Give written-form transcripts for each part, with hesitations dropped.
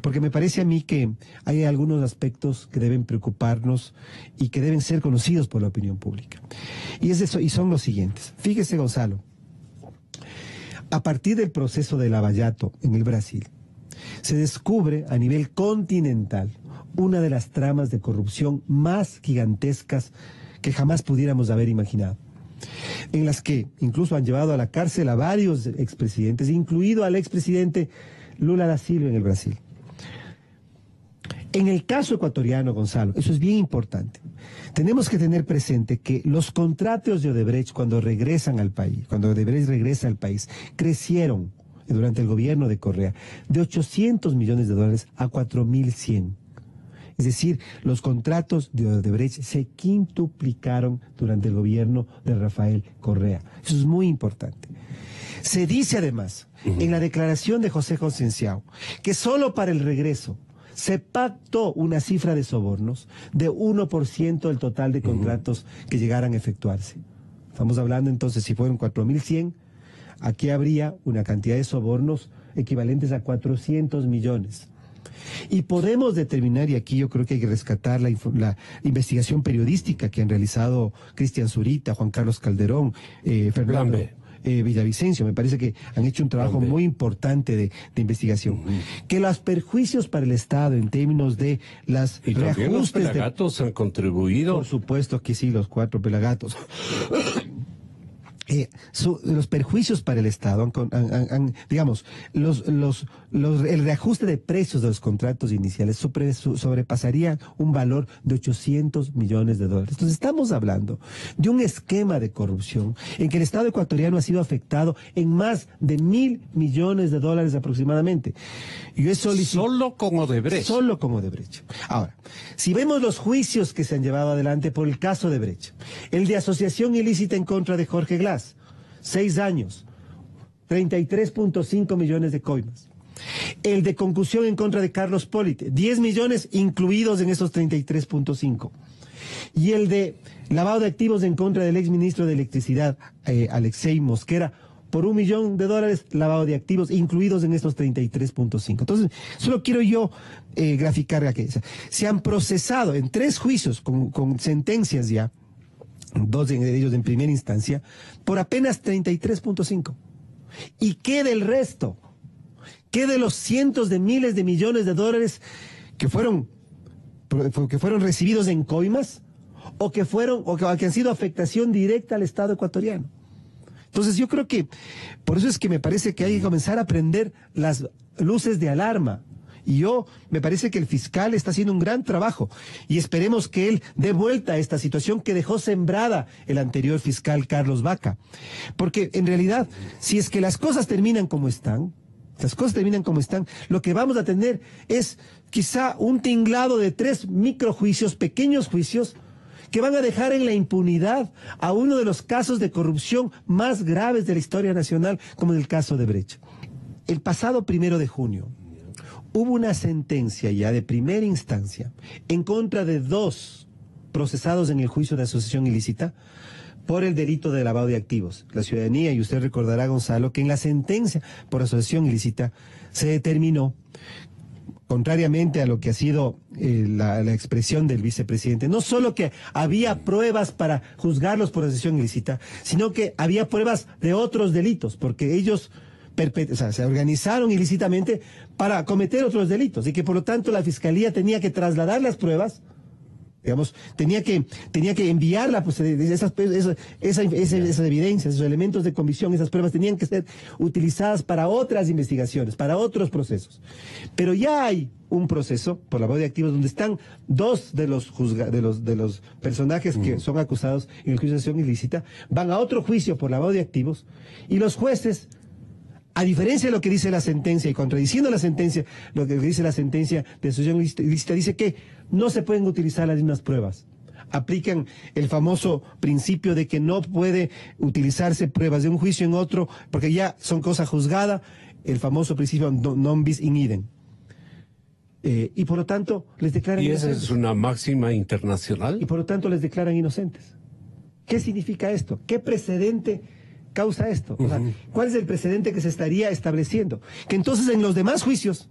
Porque me parece a mí que hay algunos aspectos que deben preocuparnos y que deben ser conocidos por la opinión pública. Y son los siguientes. Fíjese, Gonzalo, a partir del proceso de Lava Jato en el Brasil, se descubre a nivel continental una de las tramas de corrupción más gigantescas que jamás pudiéramos haber imaginado, en las que incluso han llevado a la cárcel a varios expresidentes, incluido al expresidente Lula da Silva en el Brasil. En el caso ecuatoriano, Gonzalo, eso es bien importante. Tenemos que tener presente que los contratos de Odebrecht cuando regresan al país, cuando Odebrecht regresa al país, crecieron durante el gobierno de Correa de 800 millones de dólares a 4.100. Es decir, los contratos de Odebrecht se quintuplicaron durante el gobierno de Rafael Correa. Eso es muy importante. Se dice además, en la declaración de José Conceição, que solo para el regreso se pactó una cifra de sobornos de 1% del total de contratos que llegaran a efectuarse. Estamos hablando entonces, si fueron 4.100, aquí habría una cantidad de sobornos equivalentes a 400 millones. Y podemos determinar, y aquí yo creo que hay que rescatar la investigación periodística que han realizado Cristian Zurita, Juan Carlos Calderón, Fernando Villavicencio. Me parece que han hecho un trabajo muy importante de investigación. Que los perjuicios para el Estado en términos de las y también los pelagatos han contribuido. Por supuesto que sí, los 4 pelagatos. Los perjuicios para el Estado, digamos, el reajuste de precios de los contratos iniciales sobrepasaría un valor de 800 millones de dólares. Entonces estamos hablando de un esquema de corrupción en que el Estado ecuatoriano ha sido afectado en más de 1.000 millones de dólares aproximadamente. Solo con Odebrecht. Solo con Odebrecht. Ahora, si vemos los juicios que se han llevado adelante por el caso de Odebrecht, el de asociación ilícita en contra de Jorge Glass, 6 años, 33.5 millones de coimas. El de concusión en contra de Carlos Polite, 10 millones incluidos en esos 33.5. Y el de lavado de activos en contra del exministro de Electricidad, Alexei Mosquera, por $1 millón lavado de activos incluidos en estos 33.5. Entonces, solo quiero yo graficar aquí. Se han procesado en 3 juicios con sentencias ya, 2 de ellos en primera instancia, por apenas 33.5. ¿Y qué del resto? ¿Qué de los cientos de miles de millones de dólares que fueron recibidos en coimas o que han sido afectación directa al Estado ecuatoriano? Entonces yo creo que, por eso es que me parece que hay que comenzar a prender las luces de alarma. Y me parece que el fiscal está haciendo un gran trabajo y esperemos que él dé vuelta a esta situación que dejó sembrada el anterior fiscal Carlos Vaca. Porque en realidad, si es que las cosas terminan como están, lo que vamos a tener es quizá un tinglado de 3 microjuicios, pequeños juicios, que van a dejar en la impunidad a uno de los casos de corrupción más graves de la historia nacional, como en el caso de Brecht. El pasado 1 de junio, hubo una sentencia ya de primera instancia en contra de 2 procesados en el juicio de asociación ilícita por el delito de lavado de activos. La ciudadanía, y usted recordará, Gonzalo, que en la sentencia por asociación ilícita se determinó, contrariamente a lo que ha sido la expresión del vicepresidente, no solo que había pruebas para juzgarlos por asociación ilícita, sino que había pruebas de otros delitos, porque ellos se organizaron ilícitamente para cometer otros delitos y que por lo tanto la Fiscalía tenía que trasladar las pruebas, digamos, tenía que enviarla, pues, esas evidencias, esos elementos de convicción, esas pruebas tenían que ser utilizadas para otras investigaciones, para otros procesos. Pero ya hay un proceso por lavado de activos donde están 2 de los personajes que son acusados en el juicio de asociación ilícita, van a otro juicio por lavado de activos y los jueces, a diferencia de lo que dice la sentencia y contradiciendo la sentencia, lo que dice la sentencia de asociación ilícita dice que no se pueden utilizar las mismas pruebas. Aplican el famoso principio de que no puede utilizarse pruebas de un juicio en otro porque ya son cosa juzgada, el famoso principio non bis in idem. Y por lo tanto les declaran inocentes. ¿Y esa es una máxima internacional? Y por lo tanto les declaran inocentes. ¿Qué significa esto? ¿Qué precedente causa esto? O sea, ¿cuál es el precedente que se estaría estableciendo? Que entonces en los demás juicios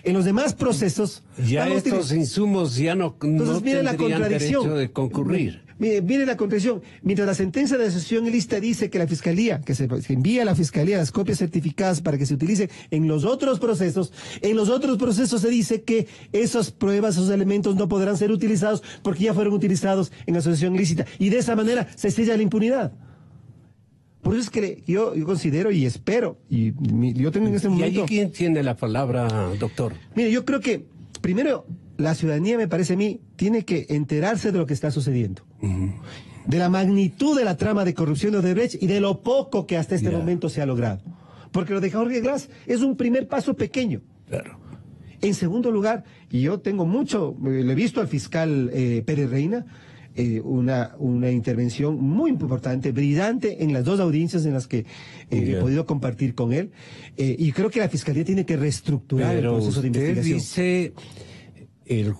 En los demás procesos... Ya estos insumos ya no mire la tendrían contradicción. derecho de concurrir. Mire la contradicción. Mientras la sentencia de asociación ilícita dice que la Fiscalía, que se envía a la Fiscalía las copias certificadas para que se utilicen en los otros procesos se dice que esas pruebas, esos elementos no podrán ser utilizados porque ya fueron utilizados en asociación ilícita. Y de esa manera se sella la impunidad. Por eso es que yo considero y espero, y yo tengo en este momento... ¿Y allí quién tiene la palabra, doctor? Mire, yo creo que, primero, la ciudadanía, me parece a mí, tiene que enterarse de lo que está sucediendo. De la magnitud de la trama de corrupción de Odebrecht y de lo poco que hasta este momento se ha logrado. Porque lo de Jorge Glass es un primer paso pequeño. Claro. En segundo lugar, y yo tengo mucho, le he visto al fiscal Pérez Reina, una intervención muy importante, brillante en las dos audiencias en las que he podido compartir con él, y creo que la Fiscalía tiene que reestructurar el proceso de investigación. Dice, el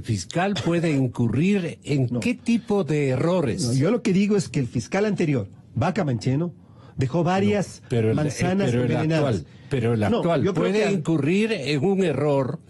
fiscal puede incurrir en qué tipo de errores. No, yo lo que digo es que el fiscal anterior, Vaca Mancheno, dejó varias manzanas envenenadas. Pero el actual puede incurrir en un error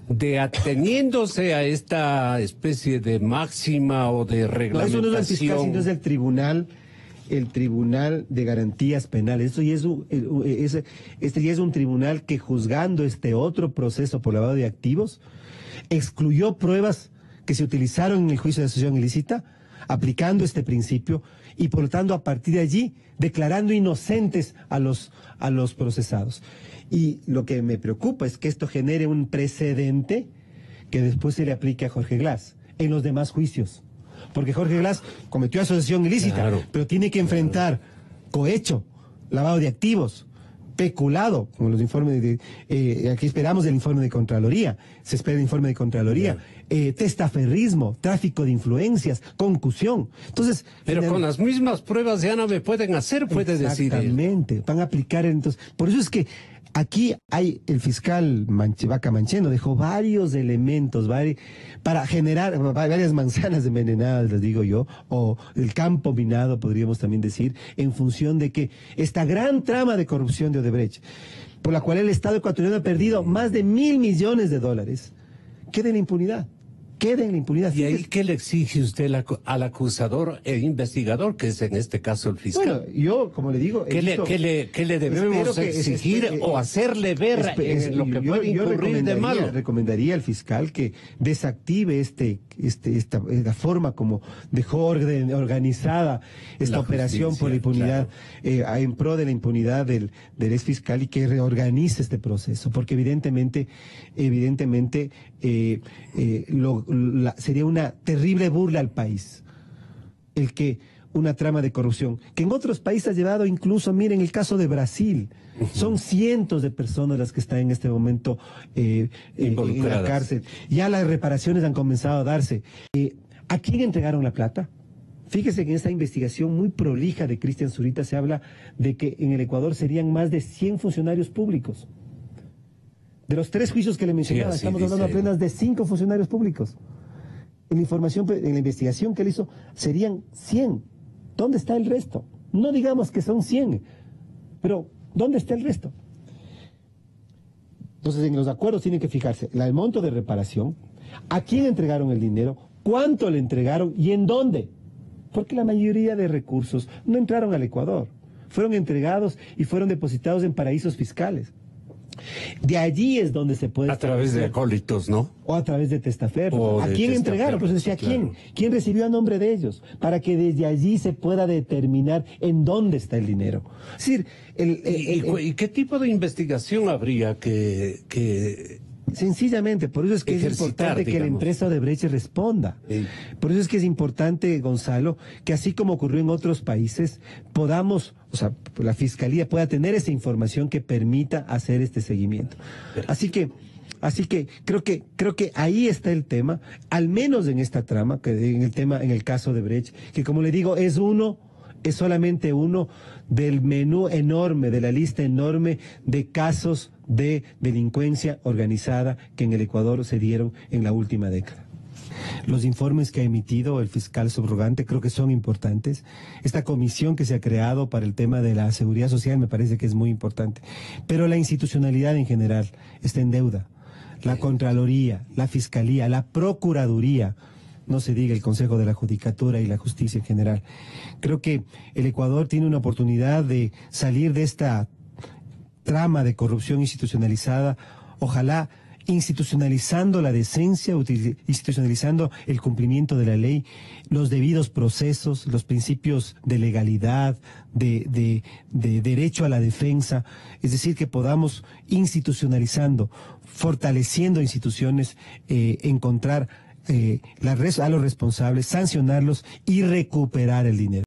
de ateniéndose a esta especie de máxima o de reglamentación. No, eso no es el fiscal, sino es el Tribunal de Garantías Penales. Esto ya este ya es un tribunal que, juzgando este otro proceso por lavado de activos, excluyó pruebas que se utilizaron en el juicio de asociación ilícita, aplicando este principio, y por lo tanto, a partir de allí, declarando inocentes a los procesados. Y lo que me preocupa es que esto genere un precedente que después se le aplique a Jorge Glass en los demás juicios. Porque Jorge Glass cometió asociación ilícita, pero tiene que enfrentar cohecho, lavado de activos, peculado, como los informes aquí esperamos el informe de Contraloría, se espera el informe de Contraloría, testaferrismo, tráfico de influencias, concusión. Entonces, pero con las mismas pruebas ya no me pueden hacer, puede decir. Exactamente, van a aplicar entonces. Por eso es que aquí hay el fiscal Vaca Mancheno dejó varios elementos para generar varias manzanas envenenadas, les digo yo, o el campo minado, podríamos también decir, en función de que esta gran trama de corrupción de Odebrecht, por la cual el Estado ecuatoriano ha perdido más de $1.000 millones, quede en la impunidad. Quede en la impunidad. ¿Y ahí qué le exige usted al acusador e investigador, que es en este caso el fiscal? Bueno, yo, como le digo... ¿Qué le debemos exigir o hacerle ver lo que puede incurrir de malo? Recomendaría al fiscal que desactive esta forma como dejó organizada esta operación por la impunidad, en pro de la impunidad del ex fiscal, y que reorganice este proceso, porque evidentemente sería una terrible burla al país el que una trama de corrupción, que en otros países ha llevado incluso, miren el caso de Brasil, son cientos de personas las que están en este momento en la cárcel, ya las reparaciones han comenzado a darse. ¿A quién entregaron la plata? Fíjese que en esta investigación muy prolija de Cristian Zurita se habla de que en el Ecuador serían más de 100 funcionarios públicos. De los 3 juicios que le mencionaba, estamos hablando apenas de 5 funcionarios públicos. En la investigación que él hizo, serían 100. ¿Dónde está el resto? No digamos que son 100, pero ¿dónde está el resto? Entonces, en los acuerdos tienen que fijarse el monto de reparación, a quién entregaron el dinero, cuánto le entregaron y en dónde. Porque la mayoría de recursos no entraron al Ecuador, fueron entregados y fueron depositados en paraísos fiscales. De allí es donde se puede... A través de acólitos, ¿no? O a través de testaferros. ¿A quién entregaron? Pues decía, ¿quién? ¿Quién recibió a nombre de ellos? Para que desde allí se pueda determinar en dónde está el dinero. Es decir, ¿Y qué tipo de investigación habría que sencillamente, por eso es que es importante que la empresa Odebrecht responda. Sí. Por eso es que es importante, Gonzalo, que así como ocurrió en otros países, la Fiscalía pueda tener esa información que permita hacer este seguimiento. Así que creo que ahí está el tema, al menos en esta trama, en el caso de Odebrecht, que como le digo, es solamente uno del menú enorme, de la lista enorme de casos de delincuencia organizada que en el Ecuador se dieron en la última década. Los informes que ha emitido el fiscal subrogante creo que son importantes. Esta comisión que se ha creado para el tema de la seguridad social me parece que es muy importante. Pero la institucionalidad en general está en deuda. La Contraloría, la Fiscalía, la Procuraduría, no se diga el Consejo de la Judicatura y la Justicia en general. Creo que el Ecuador tiene una oportunidad de salir de esta trama de corrupción institucionalizada, ojalá institucionalizando la decencia, institucionalizando el cumplimiento de la ley, los debidos procesos, los principios de legalidad, de derecho a la defensa, es decir, que podamos institucionalizando, fortaleciendo instituciones, encontrar a los responsables, sancionarlos y recuperar el dinero.